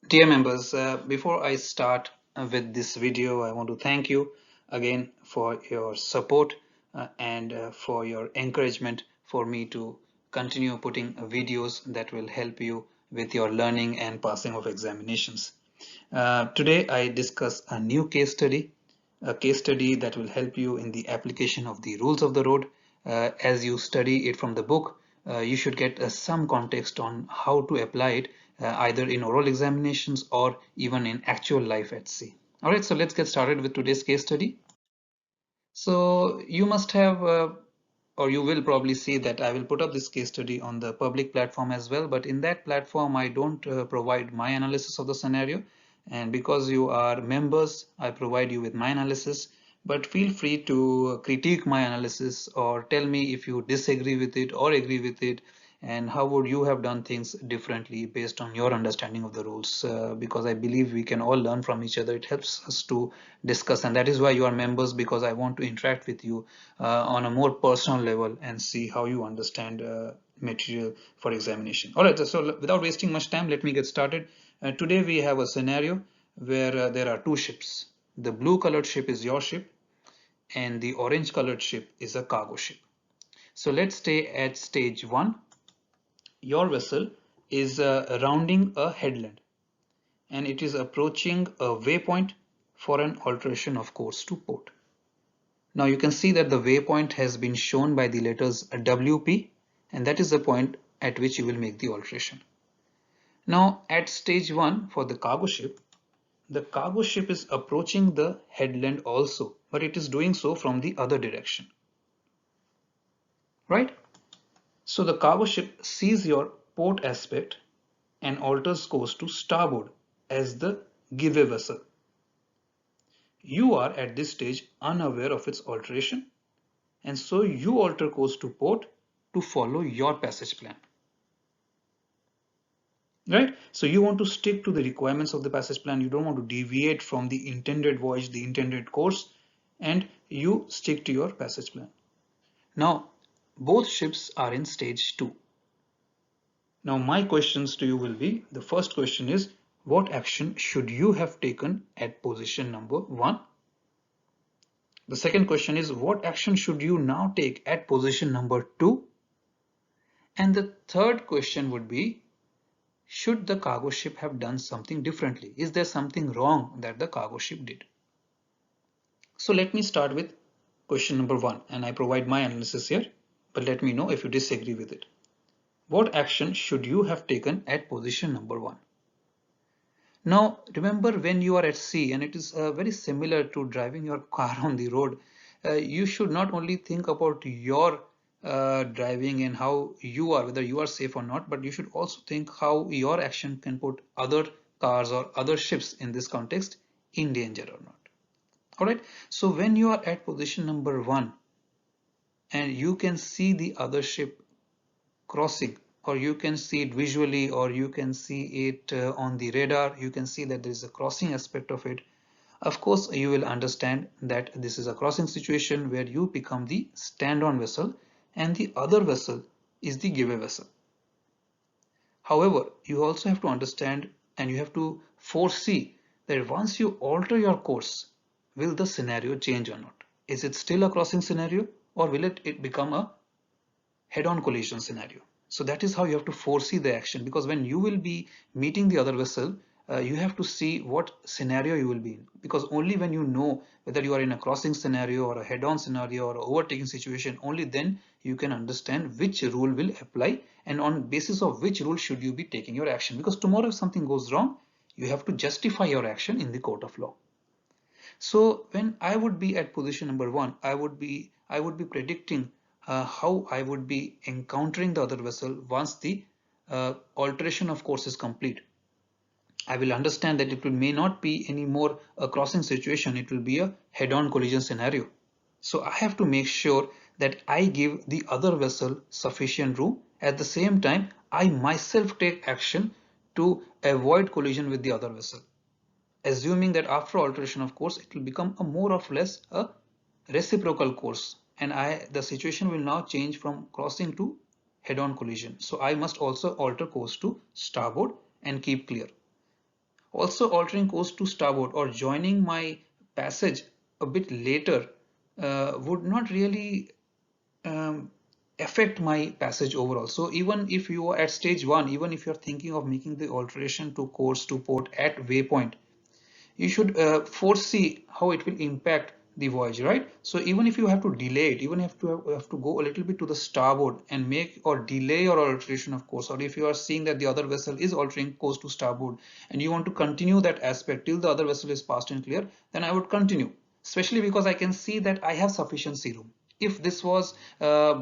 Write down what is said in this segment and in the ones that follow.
Dear members, before I start with this video, I want to thank you again for your support and for your encouragement for me to continue putting videos that will help you with your learning and passing of examinations. Today I discuss a new case study, a case study that will help you in the application of the rules of the road. As you study it from the book, you should get some context on how to apply it either in oral examinations or even in actual life at sea. All right, so let's get started with today's case study. So you must have or you will probably see that I will put up this case study on the public platform as well, but in that platform I don't provide my analysis of the scenario, and because you are members I provide you with my analysis, but feel free to critique my analysis or tell me if you disagree with it or agree with it, and how would you have done things differently based on your understanding of the rules, because I believe we can all learn from each other. It helps us to discuss, and that is why you are members, because I want to interact with you on a more personal level and see how you understand material for examination. All right, so without wasting much time, let me get started. Today we have a scenario where there are two ships. The blue colored ship is your ship and the orange colored ship is a cargo ship. So let's stay at stage 1. Your vessel is rounding a headland and it is approaching a waypoint for an alteration of course to port. Now you can see that the waypoint has been shown by the letters WP, and that is the point at which you will make the alteration. Now at stage 1 for the cargo ship is approaching the headland also, but it is doing so from the other direction, right? So the cargo ship sees your port aspect and alters course to starboard as the giveaway vessel. You are at this stage unaware of its alteration, and so you alter course to port to follow your passage plan. Right? So you want to stick to the requirements of the passage plan. You don't want to deviate from the intended voyage, the intended course, and you stick to your passage plan. Now, both ships are in stage 2. Now, my questions to you will be, the first question is, what action should you have taken at position number 1? The second question is, what action should you now take at position number 2? And the third question would be, should the cargo ship have done something differently? Is there something wrong that the cargo ship did? So let me start with question number 1, and I provide my analysis here, but let me know if you disagree with it. What action should you have taken at position number 1? Now remember, when you are at sea, and it is very similar to driving your car on the road, you should not only think about your driving and how you are, whether you are safe or not, but you should also think how your action can put other cars or other ships in this context in danger or not. All right, so when you are at position number 1 and you can see the other ship crossing, or you can see it visually, or you can see it on the radar, you can see that there is a crossing aspect of it. Of course, you will understand that this is a crossing situation where you become the stand-on vessel and the other vessel is the giveaway vessel. However, you also have to understand and you have to foresee that once you alter your course, will the scenario change or not? Is it still a crossing scenario, or will it become a head-on collision scenario? So that is how you have to foresee the action, because when you will be meeting the other vessel, you have to see what scenario you will be in, because only when you know whether you are in a crossing scenario or a head-on scenario or overtaking situation, only then you can understand which rule will apply and on basis of which rule should you be taking your action. Because tomorrow if something goes wrong, you have to justify your action in the court of law. So when I would be at position number 1, I would be predicting how I would be encountering the other vessel once the alteration of course is complete. I will understand that it may not be any more a crossing situation, it will be a head-on collision scenario. So I have to make sure that I give the other vessel sufficient room. At the same time, I myself take action to avoid collision with the other vessel, assuming that after alteration of course it will become a more or less a reciprocal course, and the situation will now change from crossing to head-on collision. So I must also alter course to starboard and keep clear. Also, altering course to starboard or joining my passage a bit later would not really um, affect my passage overall. So even if you are at stage 1, even if you're thinking of making the alteration to course to port at waypoint, you should foresee how it will impact the voyage, right? So even if you have to delay it, even if you have to go a little bit to the starboard and make or delay your alteration of course, or if you are seeing that the other vessel is altering course to starboard and you want to continue that aspect till the other vessel is passed and clear, then I would continue, especially because I can see that I have sufficient sea room. If this was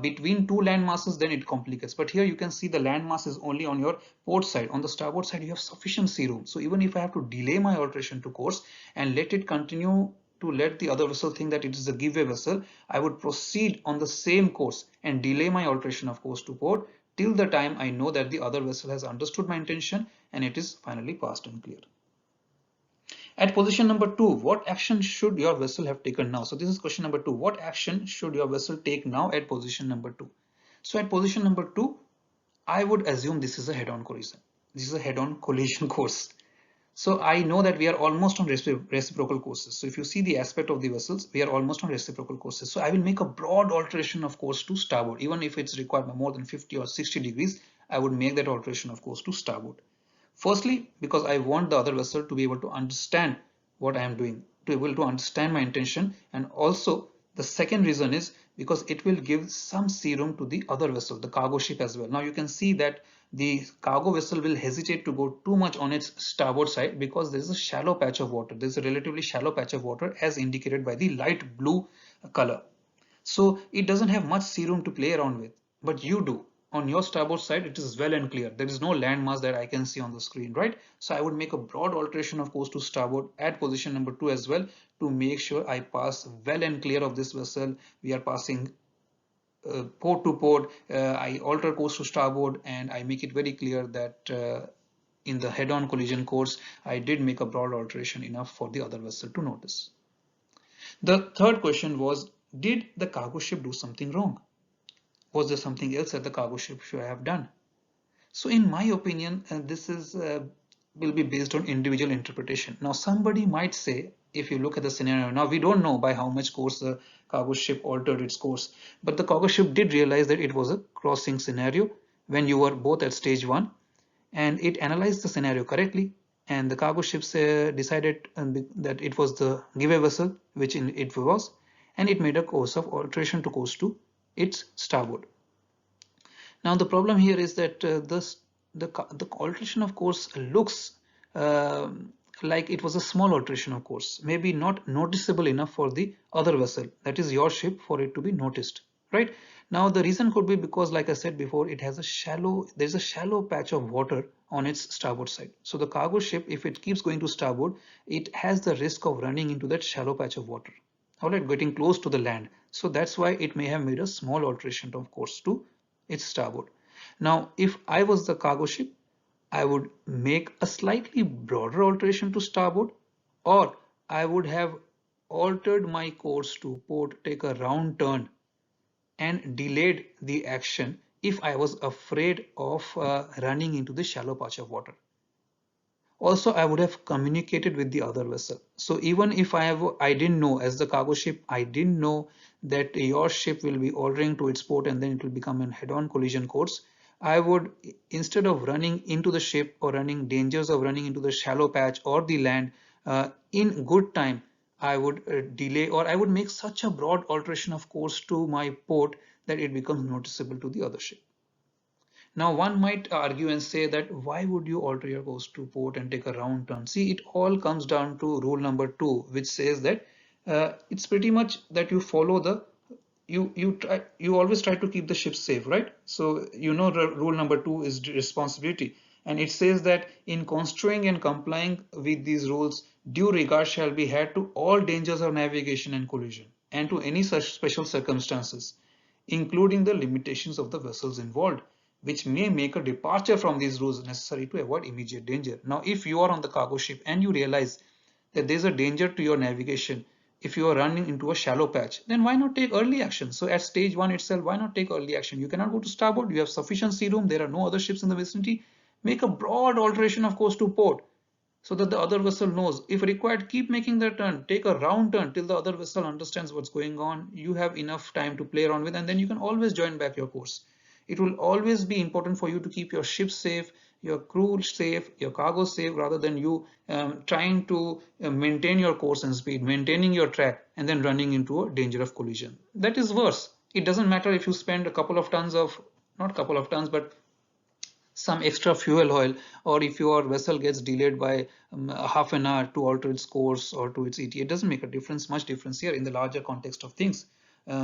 between two land masses, then it complicates. But here you can see the land mass is only on your port side. On the starboard side, you have sufficient sea room. So even if I have to delay my alteration to course and let it continue to let the other vessel think that it is a giveaway vessel, I would proceed on the same course and delay my alteration of course to port till the time I know that the other vessel has understood my intention and it is finally passed and clear. At position number 2, what action should your vessel have taken now? So this is question number 2. What action should your vessel take now at position number 2? So at position number 2, I would assume this is a head-on collision. This is a head-on collision course. So I know that we are almost on reciprocal courses. So if you see the aspect of the vessels, we are almost on reciprocal courses. So I will make a broad alteration of course to starboard. Even if it's required by more than 50 or 60 degrees, I would make that alteration of course to starboard. Firstly, because I want the other vessel to be able to understand what I am doing, to be able to understand my intention, and also the second reason is because it will give some sea room to the other vessel, the cargo ship as well. Now you can see that the cargo vessel will hesitate to go too much on its starboard side because there is a shallow patch of water. There is a relatively shallow patch of water as indicated by the light blue color. So it doesn't have much sea room to play around with, but you do. On your starboard side, it is well and clear. There is no landmass that I can see on the screen, right? So I would make a broad alteration of course to starboard at position number 2 as well to make sure I pass well and clear of this vessel. We are passing port to port. I alter course to starboard and I make it very clear that in the head-on collision course, I did make a broad alteration enough for the other vessel to notice. The third question was, did the cargo ship do something wrong? Was there something else that the cargo ship should have done? So in my opinion, this is will be based on individual interpretation. Now somebody might say, if you look at the scenario, now we don't know by how much course the cargo ship altered its course, but the cargo ship did realize that it was a crossing scenario when you were both at stage 1, and it analyzed the scenario correctly, and the cargo ship decided that it was the giveaway vessel, which it was, and it made a course of alteration to course to its starboard. Now the problem here is that the alteration of course looks uh, like it was a small alteration of course, maybe not noticeable enough for the other vessel, that is your ship, for it to be noticed, right? Now the reason could be because, like I said before, there's a shallow patch of water on its starboard side. So the cargo ship, if it keeps going to starboard, it has the risk of running into that shallow patch of water, all right, getting close to the land. So that's why it may have made a small alteration of course to its starboard. Now, if I was the cargo ship, I would make a slightly broader alteration to starboard, or I would have altered my course to port, take a round turn, and delayed the action if I was afraid of running into the shallow patch of water. Also, I would have communicated with the other vessel. So even if I didn't know, as the cargo ship, I didn't know that your ship will be ordering to its port and then it will become a head-on collision course, I would, instead of running into the ship or running dangers of running into the shallow patch or the land, in good time, I would delay, or I would make such a broad alteration of course to my port that it becomes noticeable to the other ship. Now one might argue and say that why would you alter your course to port and take a round turn? See, it all comes down to rule number 2, which says that it's pretty much that you follow the you always try to keep the ship safe, right? So you know rule number 2 is responsibility, and it says that in construing and complying with these rules, due regard shall be had to all dangers of navigation and collision, and to any such special circumstances, including the limitations of the vessels involved, which may make a departure from these rules necessary to avoid immediate danger. Now, if you are on the cargo ship and you realize that there is a danger to your navigation, if you are running into a shallow patch, then why not take early action? So at stage 1 itself, why not take early action? You cannot go to starboard, you have sufficient sea room, there are no other ships in the vicinity. Make a broad alteration of course to port. so that the other vessel knows. If required, keep making the turn, take a round turn till the other vessel understands what's going on. You have enough time to play around with, and then you can always join back your course. It will always be important for you to keep your ship safe, your crew safe, your cargo safe, rather than you trying to maintain your course and speed, maintaining your track, and then running into a danger of collision. That is worse. It doesn't matter if you spend a couple of tons of, not couple of tons, but some extra fuel oil, or if your vessel gets delayed by half an hour to alter its course or to its ETA. It doesn't make a difference, much difference here in the larger context of things.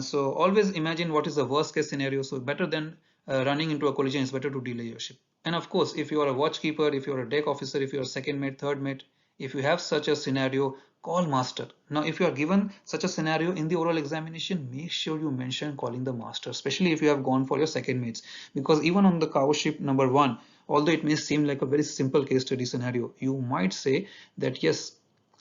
So always imagine what is the worst case scenario. So better than running into a collision, it's better to delay your ship. And of course, if you are a watchkeeper, if you're a deck officer, if you're a second mate, third mate, if you have such a scenario, call master. Now, if you are given such a scenario in the oral examination, make sure you mention calling the master, especially if you have gone for your second mates, because even on the cargo ship number 1, although it may seem like a very simple case study scenario, you might say that yes,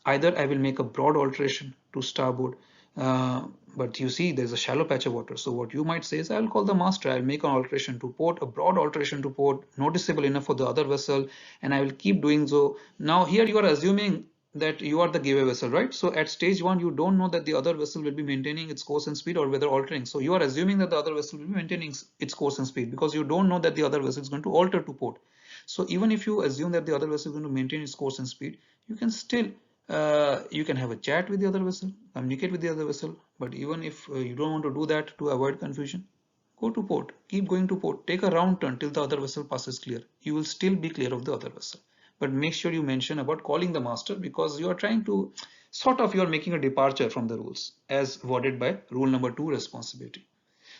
either I will make a broad alteration to starboard, but you see there's a shallow patch of water. So what you might say is, I'll call the master, I'll make an alteration to port, a broad alteration to port, noticeable enough for the other vessel, and I will keep doing so. Now here you are assuming that you are the gateway vessel, right? So at stage 1, you don't know that the other vessel will be maintaining its course and speed or whether altering. So you are assuming that the other vessel will be maintaining its course and speed because you don't know that the other vessel is going to alter to port. So even if you assume that the other vessel is going to maintain its course and speed, you can still you can have a chat with the other vessel, communicate with the other vessel. But even if you don't want to do that to avoid confusion, go to port, keep going to port, take a round turn till the other vessel passes clear. You will still be clear of the other vessel. But make sure you mention about calling the master, because you are trying to sort of, you are making a departure from the rules as worded by rule number 2, responsibility.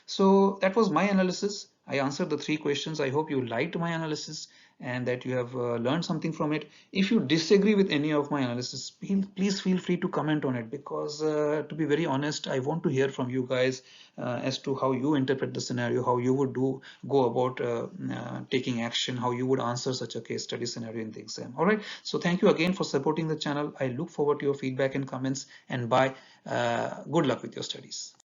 So that was my analysis. I answered the 3 questions. I hope you liked my analysis and that you have learned something from it. If you disagree with any of my analysis, please feel free to comment on it, because to be very honest, I want to hear from you guys as to how you interpret the scenario, how you would go about taking action, how you would answer such a case study scenario in the exam. All right. So thank you again for supporting the channel. I look forward to your feedback and comments, and bye. Good luck with your studies.